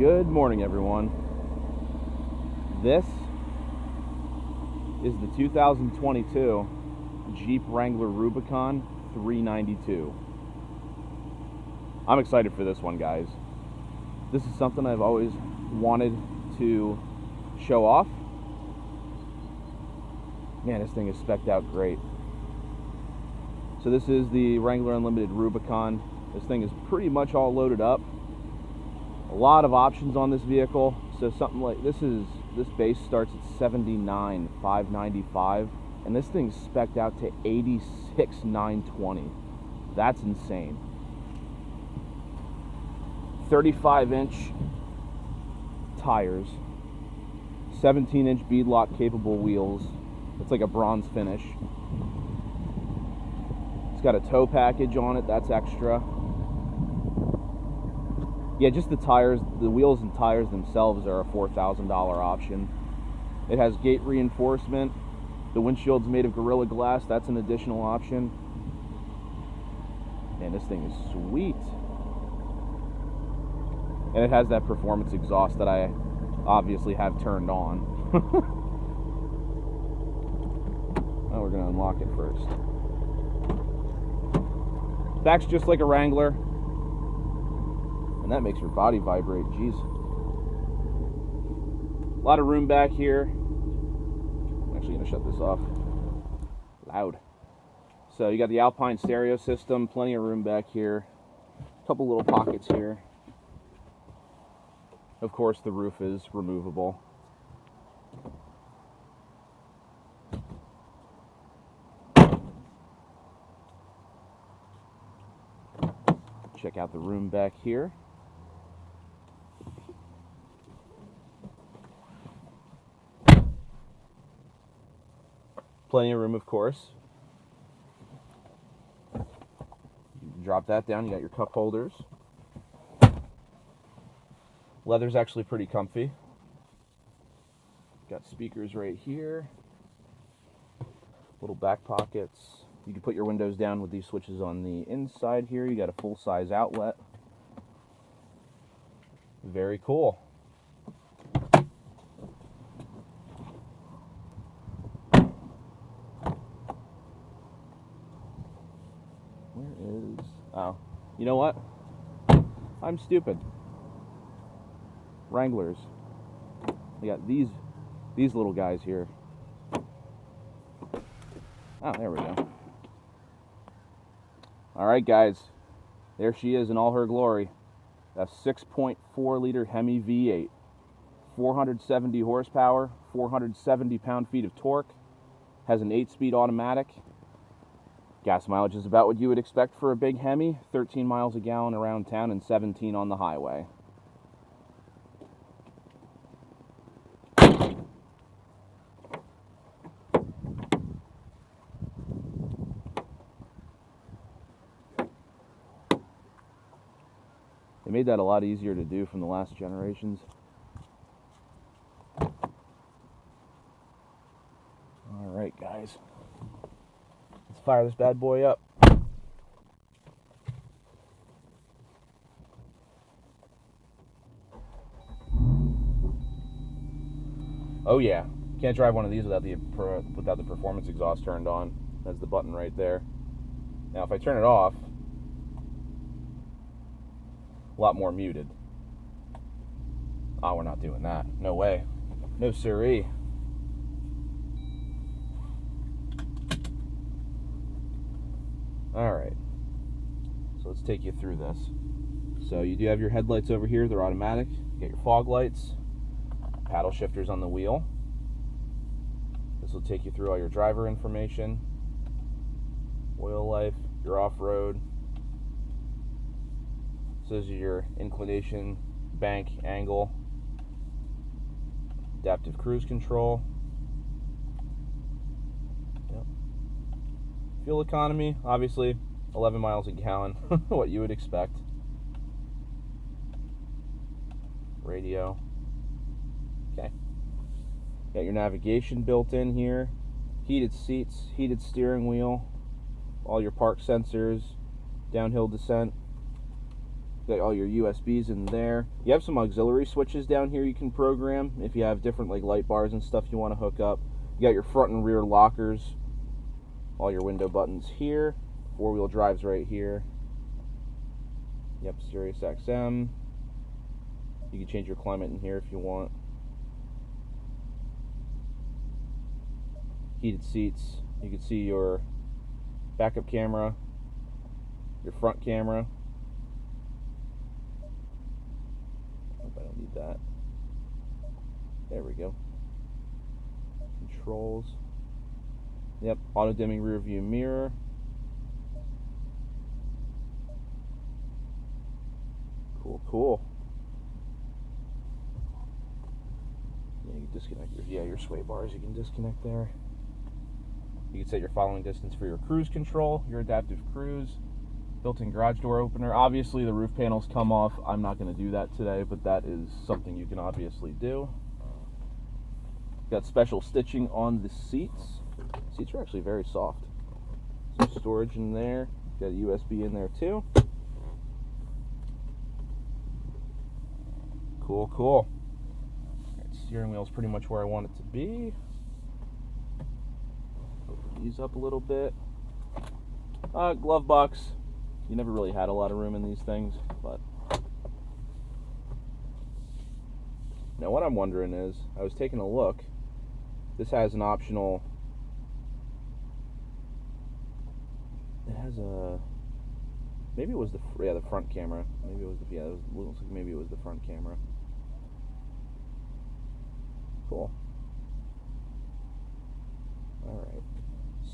Good morning, everyone. This is the 2022 Jeep Wrangler Rubicon 392. I'm excited for this one, guys. This is something I've always wanted to show off. Man, this thing is spec'd out great. So this is the Wrangler Unlimited Rubicon. This thing is pretty much all loaded up. A lot of options on this vehicle. So something like this base starts at $79,595, and this thing's spec'd out to $86,920. That's insane. 35-inch tires, 17-inch beadlock capable wheels. It's like a bronze finish. It's got a tow package on it, that's extra. Yeah, just the tires, the wheels and tires themselves are a $4,000 option. It has gate reinforcement. The windshield's made of Gorilla Glass, that's an additional option. Man, this thing is sweet. And it has that performance exhaust that I obviously have turned on. Oh, we're gonna unlock it first. It acts just like a Wrangler. And that makes your body vibrate, jeez. A lot of room back here. I'm actually gonna shut this off. Loud. So you got the Alpine stereo system, plenty of room back here. A couple little pockets here. Of course, the roof is removable. Check out the room back here. Plenty of room, of course. You drop that down, you got your cup holders. Leather's actually pretty comfy. Got speakers right here. Little back pockets. You can put your windows down with these switches on the inside here. You got a full-size outlet. Very cool. Where is... Oh, you know what? I'm stupid. Wranglers. We got these little guys here. Oh, there we go. All right, guys. There she is in all her glory. A 6.4 liter Hemi V8. 470 horsepower, 470 pound-feet of torque. Has an 8-speed automatic. Gas mileage is about what you would expect for a big Hemi. 13 miles a gallon around town and 17 on the highway. They made that a lot easier to do from the last generations. All right, guys. Let's fire this bad boy up. Oh yeah, can't drive one of these without the performance exhaust turned on. That's the button right there. Now if I turn it off, a lot more muted. Oh, we're not doing that. No way. No siree. Alright. So let's take you through this. So you do have your headlights over here. They're automatic. You get your fog lights. Paddle shifters on the wheel. This will take you through all your driver information. Oil life. Your off-road. So this is your inclination, bank, angle, adaptive cruise control. Yep. Fuel economy, obviously 11 miles a gallon, what you would expect. Radio. Okay. Got your navigation built in here. Heated seats, heated steering wheel, all your park sensors, downhill descent. Got all your USBs in there. You have some auxiliary switches down here you can program if you have different like light bars and stuff you want to hook up. You got your front and rear lockers, all your window buttons here, 4-wheel drive's right here. Yep, Sirius XM. You can change your climate in here if you want. Heated seats. You can see your backup camera, your front camera. I don't need that. There we go. Controls. Yep, auto dimming rear view mirror. Cool. Yeah, you can disconnect your sway bars. You can disconnect there. You can set your following distance for your cruise control, your adaptive cruise. Built-in garage door opener. Obviously, the roof panels come off. I'm not going to do that today, but that is something you can obviously do. Got special stitching on the seats. Seats are actually very soft. Some storage in there. Got a USB in there too. Cool. All right, steering wheel's pretty much where I want it to be. Open these up a little bit. Glove box. You never really had a lot of room in these things, but now what I'm wondering is, I was taking a look. This has an optional. It has a. Maybe it was the front camera. Maybe it was the it looks like maybe it was the front camera. Cool. All right.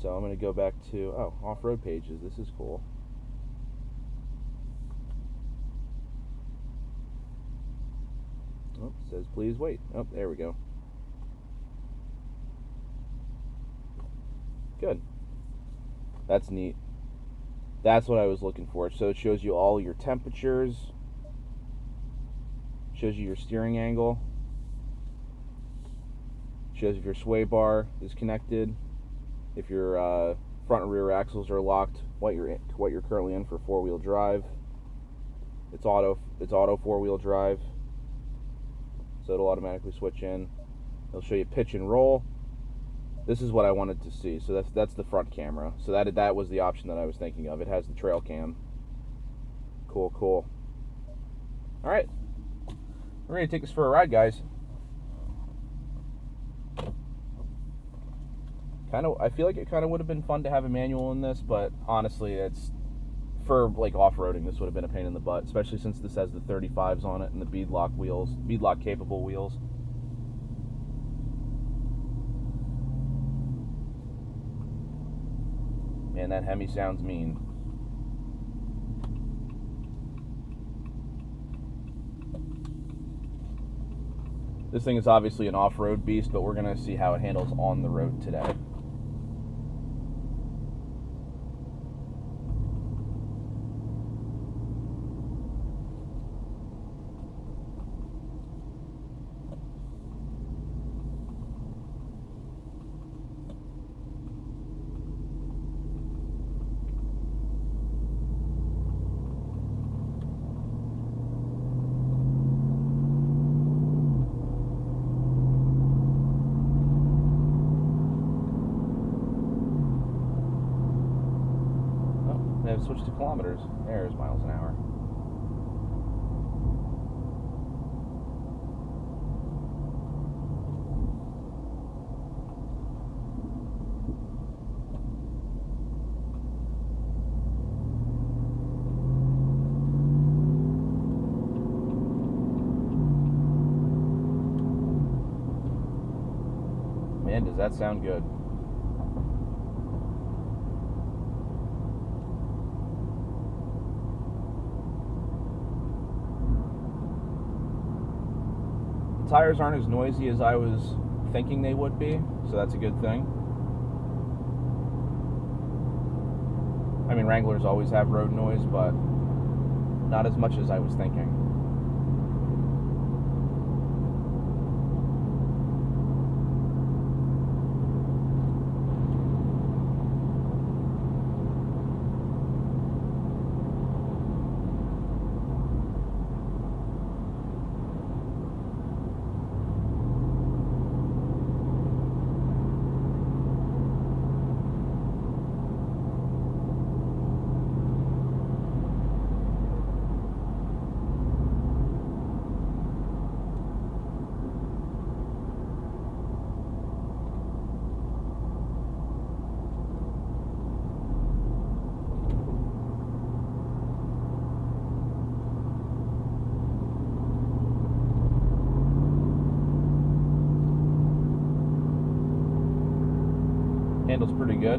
So I'm going to go back to off-road pages. This is cool. Oh, it says please wait. Oh, there we go. Good. That's neat. That's what I was looking for. So it shows you all your temperatures. Shows you your steering angle. Shows if your sway bar is connected. If your front and rear axles are locked. What you're currently in for 4-wheel drive. It's auto 4-wheel drive. So it'll automatically switch in. It'll show you pitch and roll. This is what I wanted to see. So that's the front camera. So that was the option that I was thinking of. It has the trail cam. Cool. All right, we're ready to take this for a ride, guys. I feel like it kind of would have been fun to have a manual in this, but honestly, it's for like off-roading. This would have been a pain in the butt, especially since this has the 35s on it and the beadlock capable wheels. Man, that Hemi sounds mean. This thing is obviously an off-road beast, but we're going to see how it handles on the road today. Switch to kilometers. There's miles an hour. Man, does that sound good. Tires aren't as noisy as I was thinking they would be, so that's a good thing. I mean, Wranglers always have road noise, but not as much as I was thinking. Handles pretty good.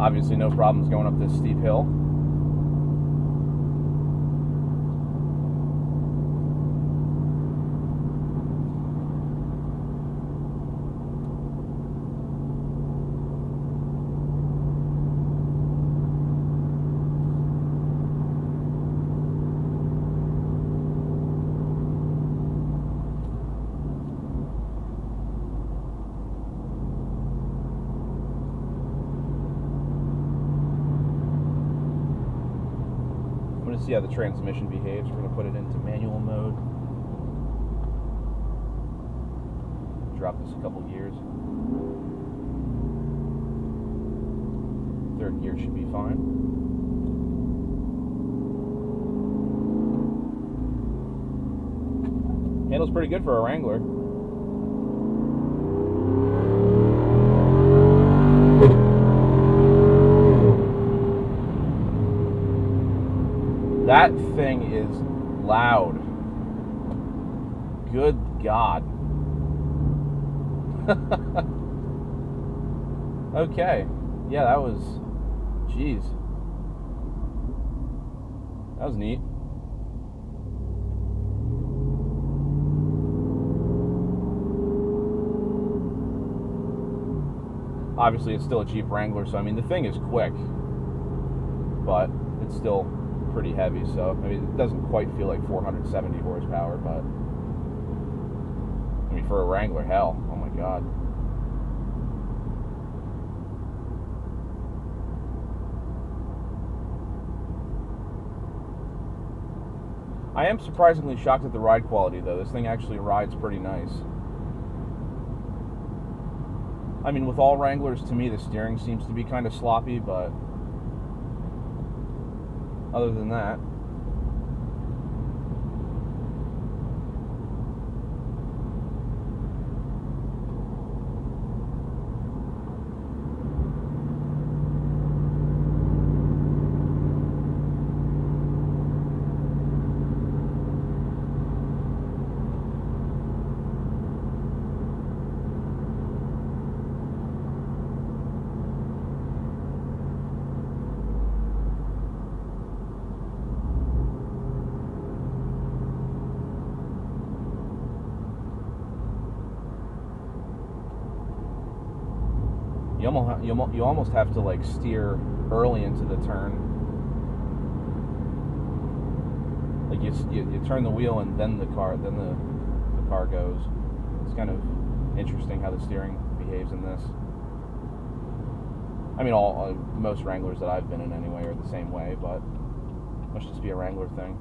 Obviously no problems going up this steep hill. See how the transmission behaves. We're going to put it into manual mode. Drop this a couple gears. Third gear should be fine. Handles pretty good for a Wrangler. That thing is loud. Good God. Okay. Yeah, that was... Jeez. That was neat. Obviously, it's still a Jeep Wrangler, so I mean, the thing is quick. But it's still pretty heavy, so I mean it doesn't quite feel like 470 horsepower, but I mean for a Wrangler, hell, oh my God. I am surprisingly shocked at the ride quality though. This thing actually rides pretty nice. I mean with all Wranglers, to me the steering seems to be kind of sloppy, but other than that, you almost have to like steer early into the turn. Like you turn the wheel and then the car goes. It's kind of interesting how the steering behaves in this. I mean, most Wranglers that I've been in anyway are the same way, but it must just be a Wrangler thing.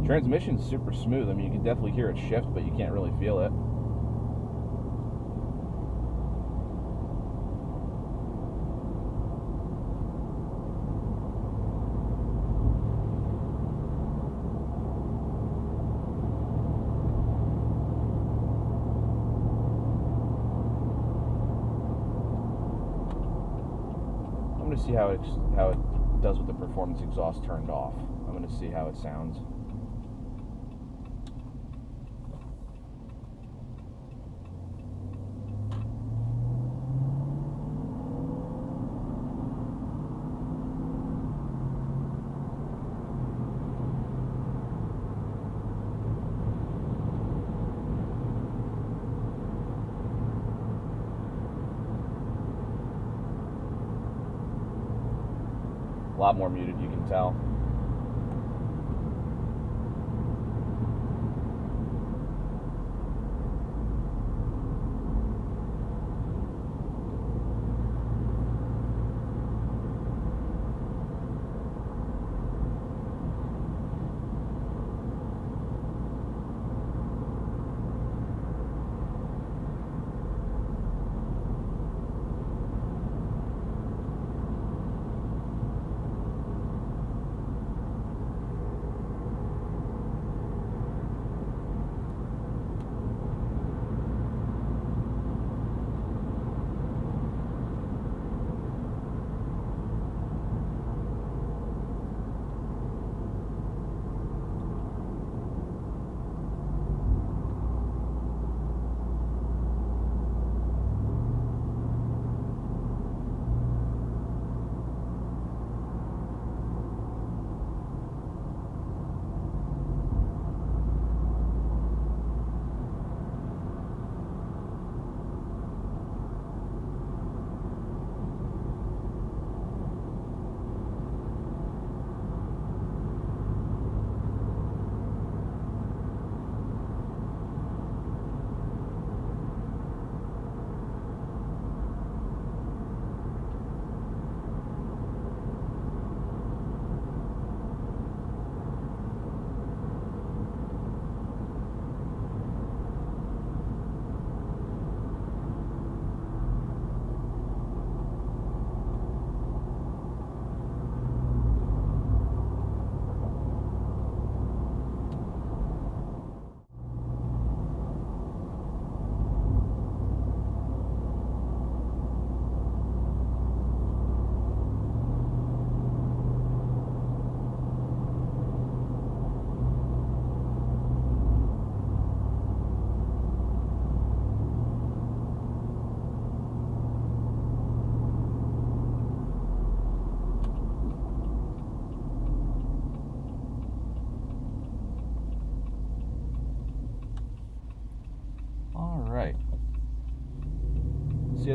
Transmission's super smooth. I mean, you can definitely hear it shift, but you can't really feel it. I'm going to see how it does with the performance exhaust turned off. I'm going to see how it sounds. A lot more muted, you can tell.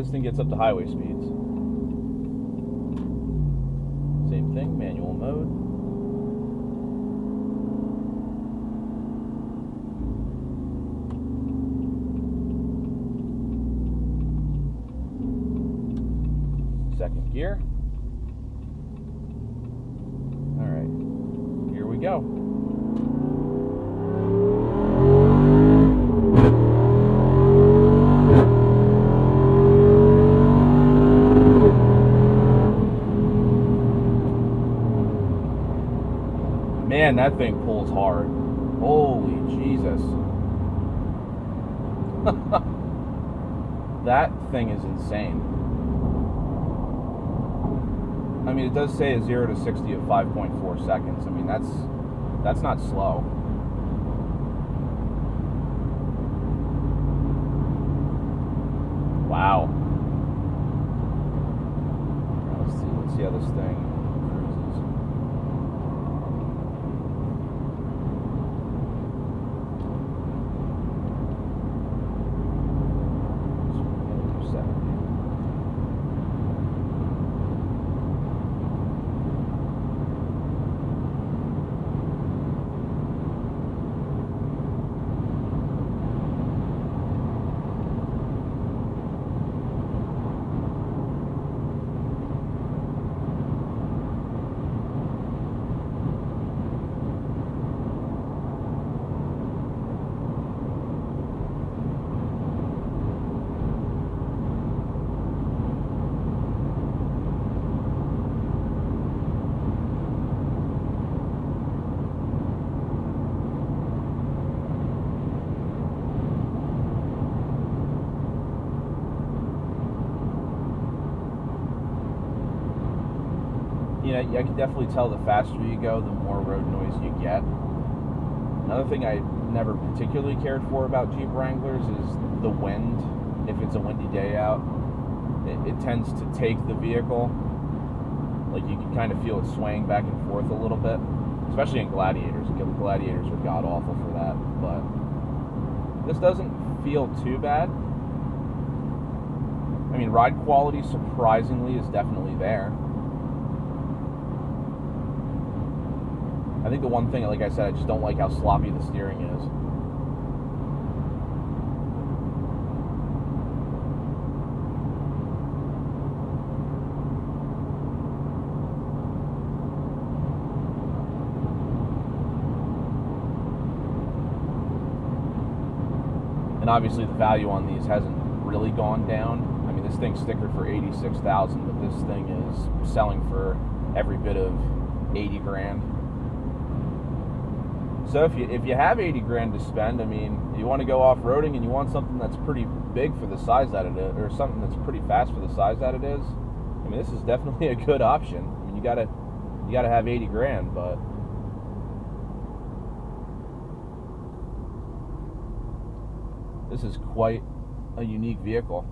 this thing gets up to highway speeds. Same thing, manual mode. Second gear. All right, here we go. Man, that thing pulls hard. Holy Jesus. That thing is insane. I mean, it does say a 0 to 60 of 5.4 seconds. I mean, that's not slow. Wow. Let's see how this thing cruises. You know, I can definitely tell the faster you go, the more road noise you get. Another thing I never particularly cared for about Jeep Wranglers is the wind. If it's a windy day out, it tends to take the vehicle. Like, you can kind of feel it swaying back and forth a little bit, especially in Gladiators. Gladiators are god-awful for that, but this doesn't feel too bad. I mean, ride quality, surprisingly, is definitely there. I think the one thing, like I said, I just don't like how sloppy the steering is. And obviously the value on these hasn't really gone down. I mean, this thing's stickered for $86,000, but this thing is selling for every bit of 80 grand. So if you have 80 grand to spend, I mean, you want to go off-roading and you want something that's pretty big for the size that it is, or something that's pretty fast for the size that it is, I mean, this is definitely a good option. I mean, you gotta have 80 grand, but this is quite a unique vehicle.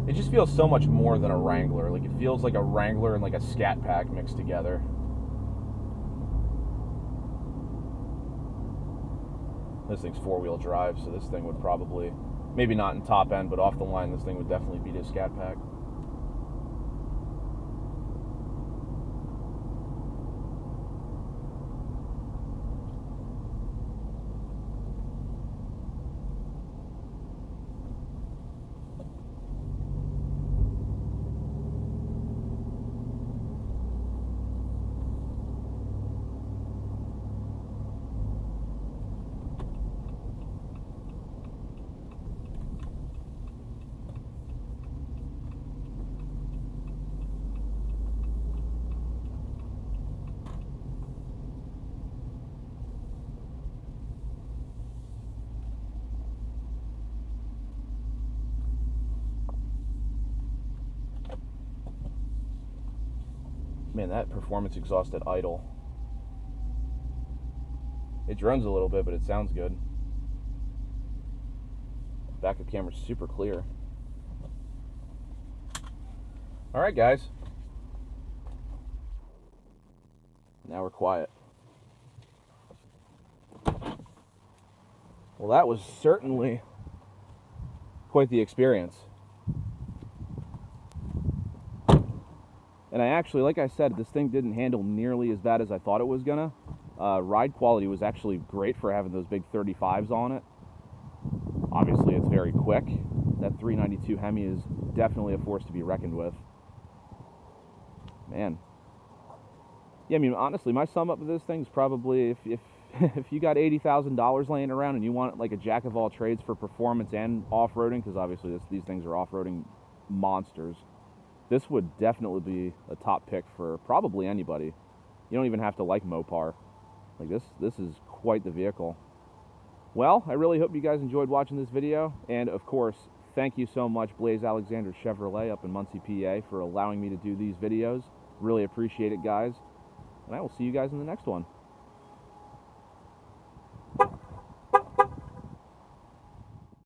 It just feels so much more than a Wrangler. Like, it feels like a Wrangler and like a Scat Pack mixed together. This thing's four-wheel drive, so this thing would probably, maybe not in top end, but off the line, this thing would definitely beat a Scat Pack. Man, that performance exhaust at idle. It drones a little bit, but it sounds good. Backup camera's super clear. Alright, guys. Now we're quiet. Well, that was certainly quite the experience. And I actually, like I said, this thing didn't handle nearly as bad as I thought it was gonna. Ride quality was actually great for having those big 35s on it. Obviously, it's very quick. That 392 Hemi is definitely a force to be reckoned with. Man. Yeah, I mean, honestly, my sum up of this thing is probably if you got $80,000 laying around and you want like a jack of all trades for performance and off-roading, because obviously these things are off-roading monsters, this would definitely be a top pick for probably anybody. You don't even have to like Mopar. Like this is quite the vehicle. Well, I really hope you guys enjoyed watching this video, and of course, thank you so much, Blaise Alexander Chevrolet up in Muncy, PA, for allowing me to do these videos. Really appreciate it, guys. And I will see you guys in the next one.